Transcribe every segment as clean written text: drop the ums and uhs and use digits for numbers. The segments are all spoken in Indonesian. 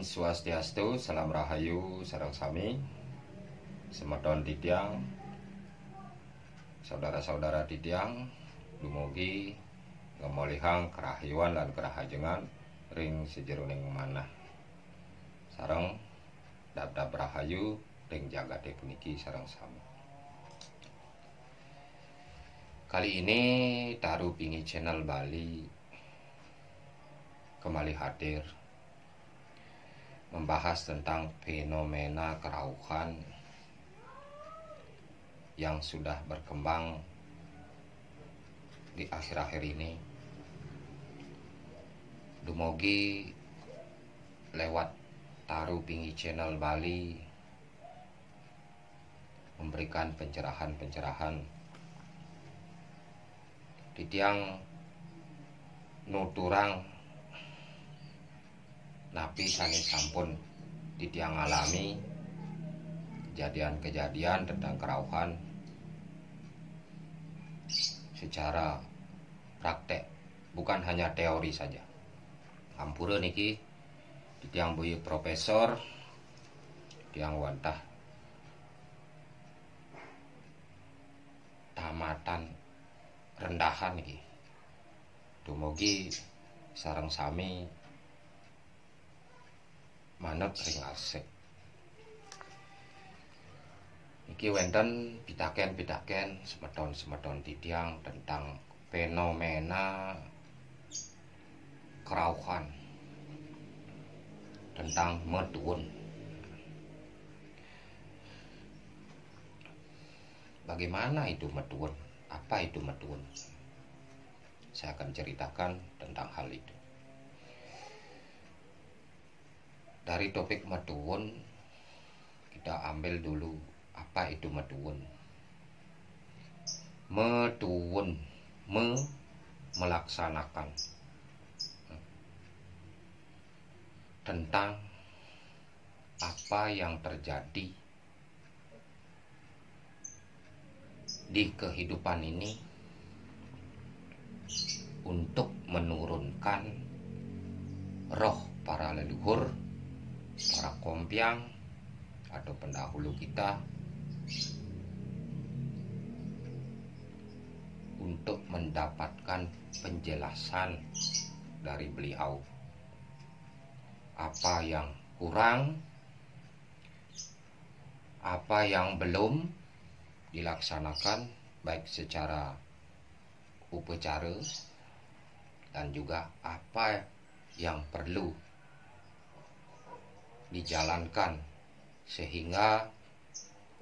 Swastiastu, salam rahayu, sareng sami, semeton titiang, saudara-saudara titiang, dumugi ngemolihang kerahayuan lan kerahajengan ring sejeroning manah. Sareng dab-dab rahayu ring jagate puniki sareng sami. Kali ini Taru Pingi Channel Bali kembali hadir membahas tentang fenomena kerauhan yang sudah berkembang di akhir-akhir ini. Dumugi lewat Taru Pingi Channel Bali memberikan pencerahan-pencerahan titiang nuturang napi sanes sampun titiang alami kejadian-kejadian tentang kerauhan secara praktek, bukan hanya teori saja. Hampura niki titiang buyut profesor tiang wantah tamatan rendahan niki. Dumugi sareng sami manep ring asik. Iki wenten pitaken-pitaken semeton-semeton titiang tentang fenomena kerauhan, tentang metuun. Bagaimana itu metuun? Apa itu metuun? Saya akan ceritakan tentang hal itu. Dari topik metuun, kita ambil dulu apa itu metuun. Metuun, melaksanakan, tentang apa yang terjadi di kehidupan ini untuk menurunkan roh para leluhur, para kompiang atau pendahulu kita, untuk mendapatkan penjelasan dari beliau apa yang kurang, apa yang belum dilaksanakan baik secara upacara, dan juga apa yang perlu dijalankan sehingga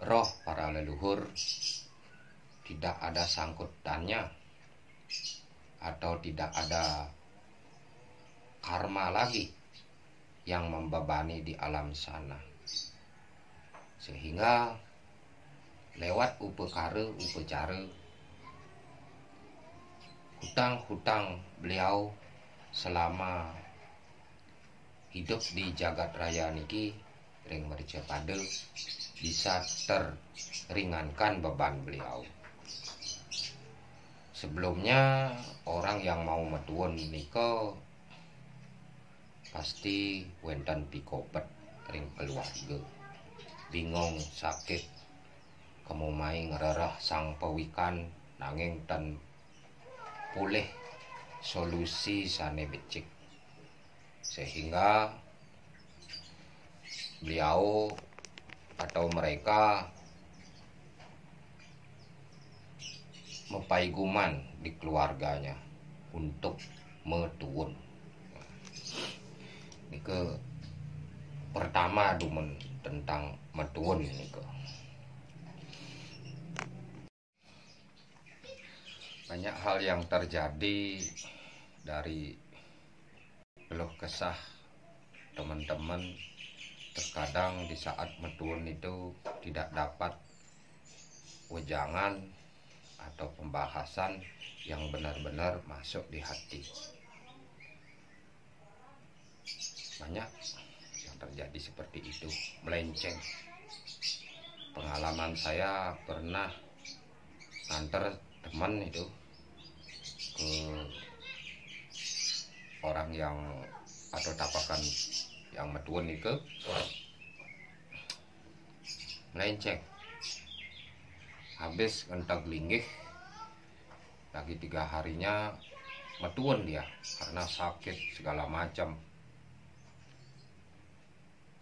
roh para leluhur tidak ada sangkutannya atau tidak ada karma lagi yang membebani di alam sana, sehingga lewat upacara hutang-hutang beliau selama hidup di jagat raya niki ring mercepada bisa teringankan beban beliau. Sebelumnya orang yang mau metuun niko pasti wenten pikopet ring keluarga, bingung sakit kemumai ngererah sang pewikan nanging ten pulih solusi sane becik, sehingga beliau atau mereka mepaiguman di keluarganya untuk metuun. Ini ke pertama dumen tentang metuun ini ke. Banyak hal yang terjadi dari keluh kesah teman-teman. Terkadang di saat metuun itu tidak dapat wejangan atau pembahasan yang benar-benar masuk di hati. Banyak yang terjadi seperti itu, melenceng. Pengalaman saya pernah nganter teman itu ke orang yang atau tapakan yang metuun itu melenceng. Habis entak linggih lagi 3 harinya metuun dia karena sakit segala macam.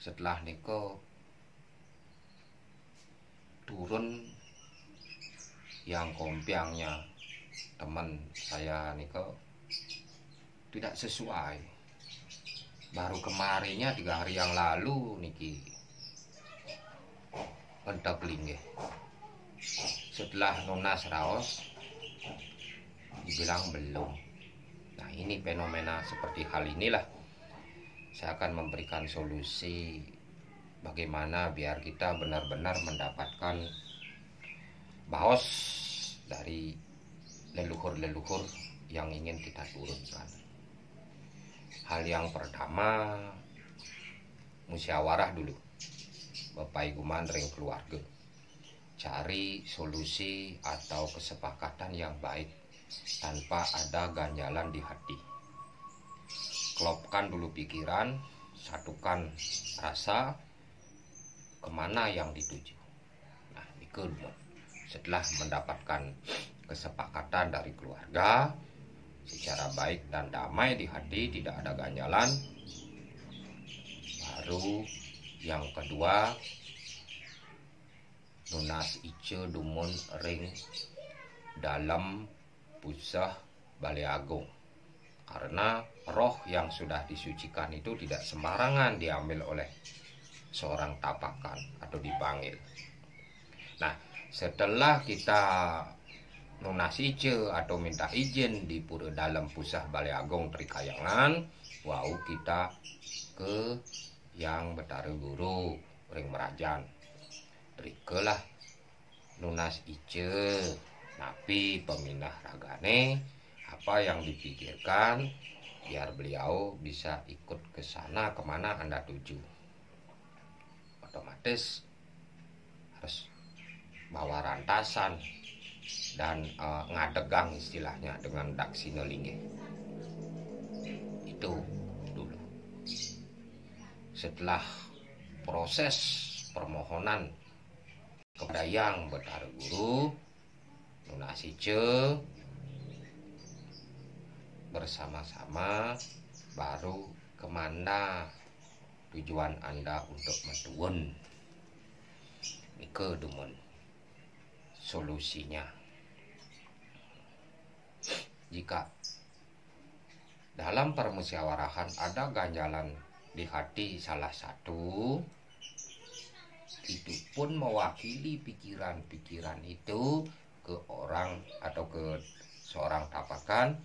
Setelah niko turun yang kompiangnya teman saya niko tidak sesuai. Baru kemarinnya 3 hari yang lalu niki entak linggih. Setelah nunas raos dibilang belum. Nah, ini fenomena seperti hal inilah saya akan memberikan solusi bagaimana biar kita benar-benar mendapatkan baos dari leluhur-leluhur yang ingin kita turunkan. Hal yang pertama, musyawarah dulu. Bapak Ibu mandring keluarga. Cari solusi atau kesepakatan yang baik tanpa ada ganjalan di hati. Klopkan dulu pikiran, satukan rasa kemana yang dituju. Nah, ini kedua. Setelah mendapatkan kesepakatan dari keluarga secara baik dan damai di hati, tidak ada ganjalan, baru yang kedua, nunas ice dumun ring dalam pusah Balai Agung. Karena roh yang sudah disucikan itu tidak sembarangan diambil oleh seorang tapakan atau dipanggil. Nah, setelah kita nunas ice atau minta izin di pura dalam pusah Balai Agung Trikayangan, wau kita ke yang Betara Guru ring Merajan. Rikelah nunas ice napi pemindah ragane apa yang dipikirkan biar beliau bisa ikut ke sana kemana Anda tuju. Otomatis harus bawa rantasan dan ngadegang istilahnya dengan daksina linggih. Itu dulu. Setelah proses permohonan kepada yang Betara Guru, nunas ice bersama-sama baru kemana tujuan Anda untuk metuun. Nike demun solusinya. Jika dalam permusyawarahan ada ganjalan di hati salah satu, itu pun mewakili pikiran-pikiran itu ke orang atau ke seorang tapakan.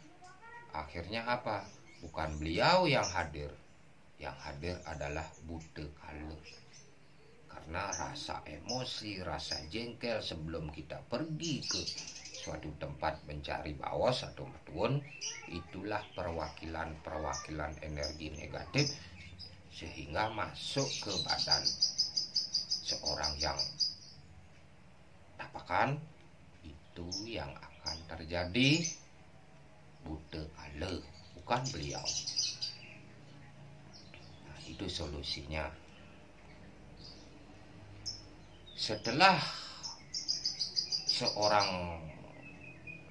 Akhirnya apa? Bukan beliau yang hadir adalah buta kala. Karena rasa emosi, rasa jengkel sebelum kita pergi ke suatu tempat mencari bawas atau metuun, itulah perwakilan energi negatif sehingga masuk ke badan seorang yang tapakan. Itu yang akan terjadi buta kala, bukan beliau. Nah, itu solusinya. Setelah seorang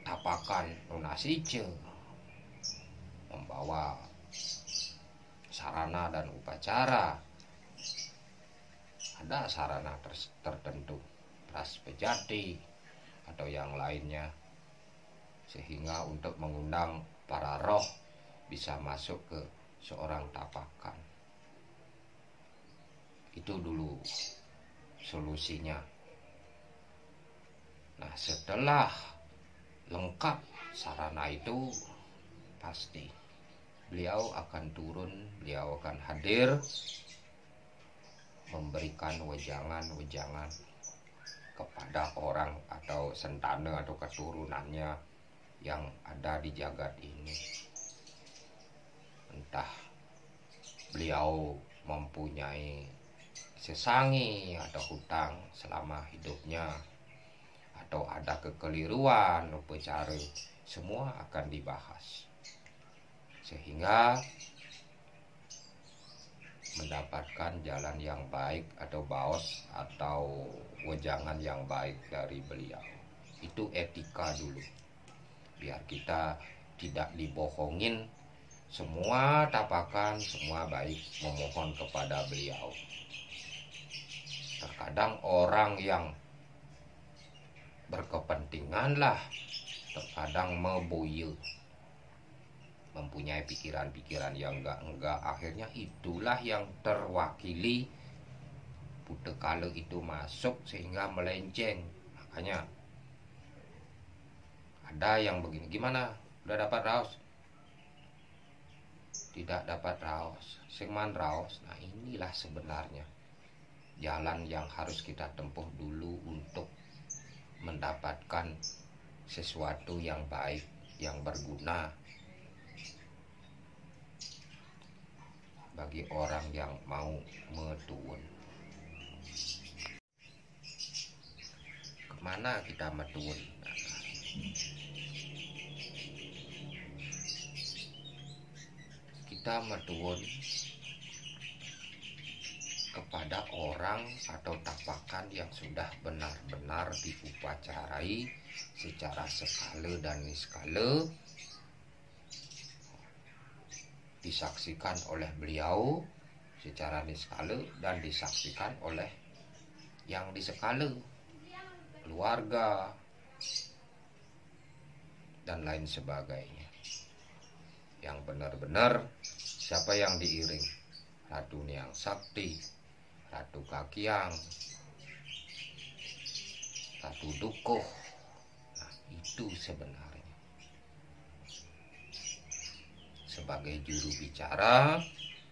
tapakan nunas ice membawa sarana dan upacara, ada sarana tertentu, pras pejati atau yang lainnya, sehingga untuk mengundang para roh bisa masuk ke seorang tapakan. Itu dulu solusinya. Nah, setelah lengkap sarana itu, pasti beliau akan turun, beliau akan hadir memberikan wejangan-wejangan kepada orang atau sentana atau keturunannya yang ada di jagat ini. Entah beliau mempunyai sesangi atau hutang selama hidupnya, atau ada kekeliruan upacara, semua akan dibahas. Sehingga mendapatkan jalan yang baik atau baos atau wejangan yang baik dari beliau. Itu etika dulu, biar kita tidak dibohongin. Semua tapakan, semua baik, memohon kepada beliau. Terkadang orang yang berkepentingan lah, terkadang mebuyu, mempunyai pikiran-pikiran yang enggak, akhirnya itulah yang terwakili putekala itu masuk sehingga melenceng. Makanya ada yang begini, gimana, udah dapat raos? Tidak dapat raos, singman raos. Nah, inilah sebenarnya jalan yang harus kita tempuh dulu untuk mendapatkan sesuatu yang baik, yang berguna bagi orang yang mau metuun. Kemana kita metuun? Kita metuun kepada orang atau tapakan yang sudah benar-benar diupacarai secara skala dan niskala, disaksikan oleh beliau secara niskala dan disaksikan oleh yang diskala, keluarga dan lain sebagainya. Yang benar-benar siapa yang diiring? Ratu Niang Sakti, Ratu Kakiang, Ratu Dukuh. Nah, itu sebenarnya sebagai juru bicara,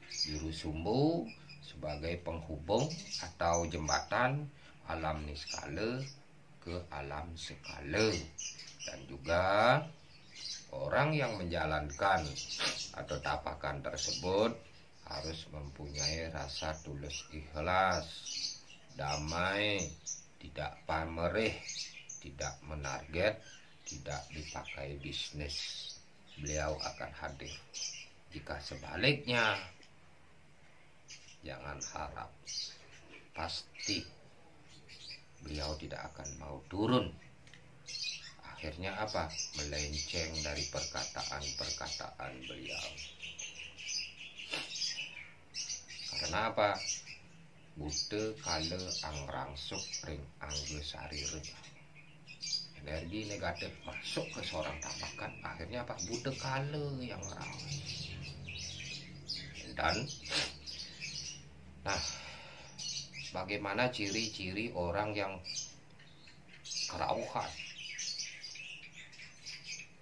juru sumbu, sebagai penghubung atau jembatan alam niskala ke alam skala. Dan juga orang yang menjalankan atau tapakan tersebut harus mempunyai rasa tulus ikhlas, damai, tidak pamerih, tidak menarget, tidak dipakai bisnis. Beliau akan hadir. Jika sebaliknya, jangan harap, pasti beliau tidak akan mau turun. Akhirnya apa? Melenceng dari perkataan-perkataan beliau. Karena apa? Bute kala angrangsuk ring angge sarire. Energi negatif masuk ke seorang tapakan. Akhirnya apa? Bute kala yang rawas. Dan nah, bagaimana ciri-ciri orang yang kerauhan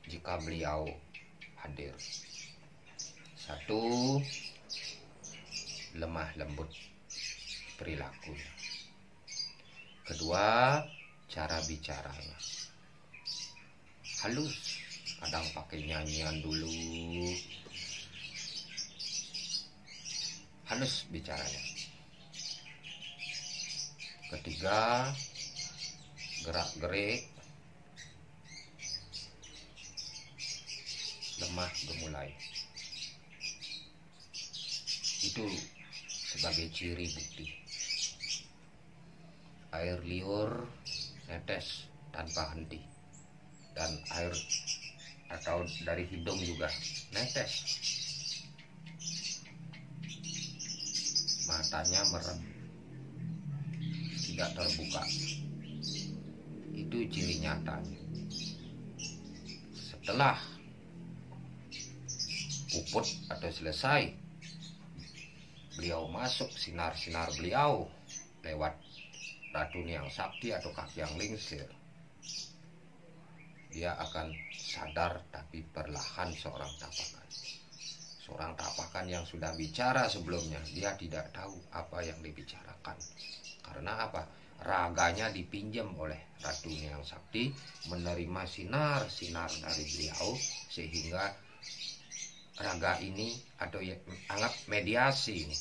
jika beliau hadir? Satu, lemah lembut perilakunya. Kedua, cara bicaranya halus, kadang pakai nyanyian dulu, halus bicaranya. Ketiga, gerak-gerik lemah gemulai. Itu sebagai ciri bukti. Air liur netes tanpa henti, dan air atau dari hidung juga netes. Matanya merem, tidak terbuka. Itu ciri nyatanya. Setelah puput atau selesai, beliau masuk sinar-sinar beliau lewat Ratu Niang Sakti atau Kakiang Lingsir. Dia akan sadar, tapi perlahan seorang tapakan. Seorang tapakan yang sudah bicara sebelumnya, dia tidak tahu apa yang dibicarakan. Karena apa? Raganya dipinjam oleh Ratu Niang Sakti, menerima sinar-sinar dari beliau, sehingga raga ini atau ya, anggap mediasi ini,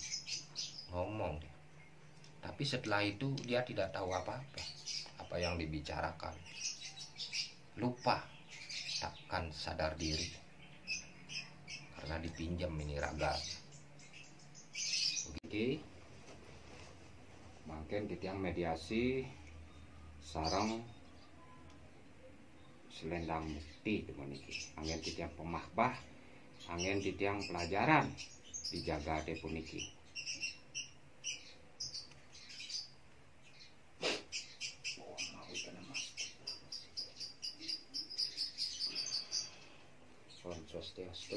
ngomong. Tapi setelah itu dia tidak tahu apa yang dibicarakan, lupa, takkan sadar diri karena dipinjam ini raga. Begitu. puniki mangken titiang mediasi sareng selendang bukti puniki. Anggen titiang pemahbah, anggen titiang pelajaran dijaga te puniki. Om Swastiastu.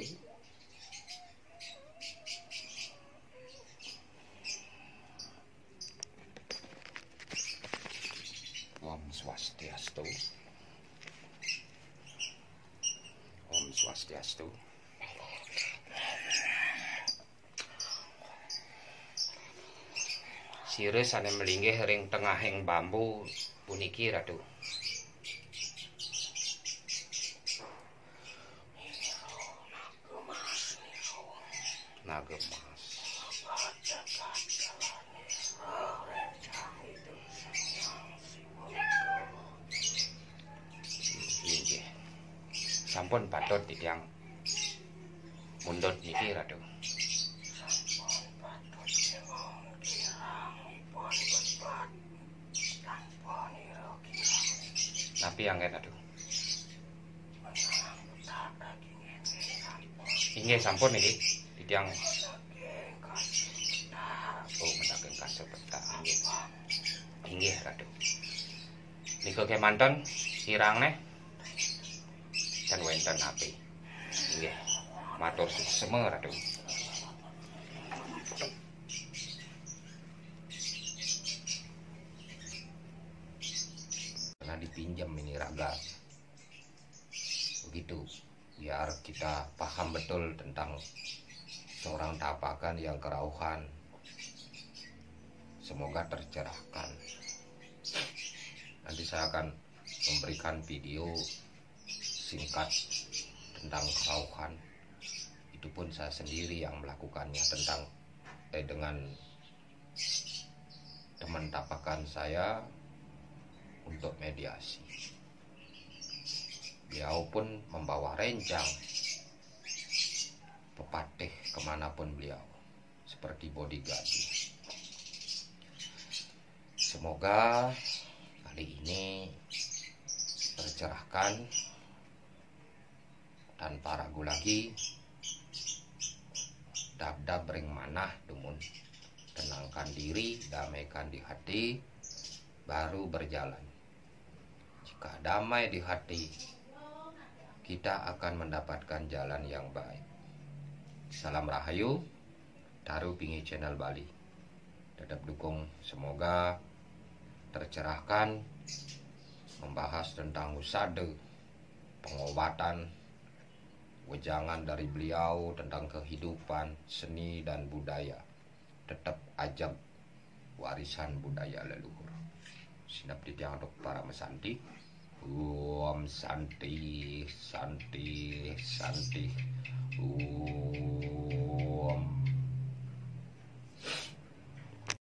Om Swastiastu. Om Swastiastu. Sire sane melinggih ring tengahing bambu puniki Ratu. Nagemas. Inggih. Sampun patut titiang mundut niki Ratu. Tapi anggen Ratu. Inggih sampun niki titiang mendageng kasebeta. Inggih Ratu. Nika kemanten sirangne dan wenten api. Inggih. Matur suksema Ratu. Karena dipinjam ini raga. Begitu. Biar kita paham betul tentang seorang tapakan yang kerauhan. Semoga tercerahkan. Nanti saya akan memberikan video singkat tentang kerauhan. Itu pun saya sendiri yang melakukannya dengan teman tapakan saya untuk mediasi. Beliau pun membawa renjang pepatih kemanapun beliau, seperti bodyguard. Semoga kali ini tercerahkan tanpa ragu lagi. Dab-dab ring manah dumun, tenangkan diri, damaikan di hati, baru berjalan. Jika damai di hati, kita akan mendapatkan jalan yang baik. Salam Rahayu, Taru Pingi Channel Bali. Tetap dukung, semoga tercerahkan, membahas tentang usade, pengobatan, wejangan dari beliau tentang kehidupan, seni dan budaya. Tetap ajab warisan budaya leluhur. Sinap titiang untuk para mesanti. Om Santi, Santi, Santi.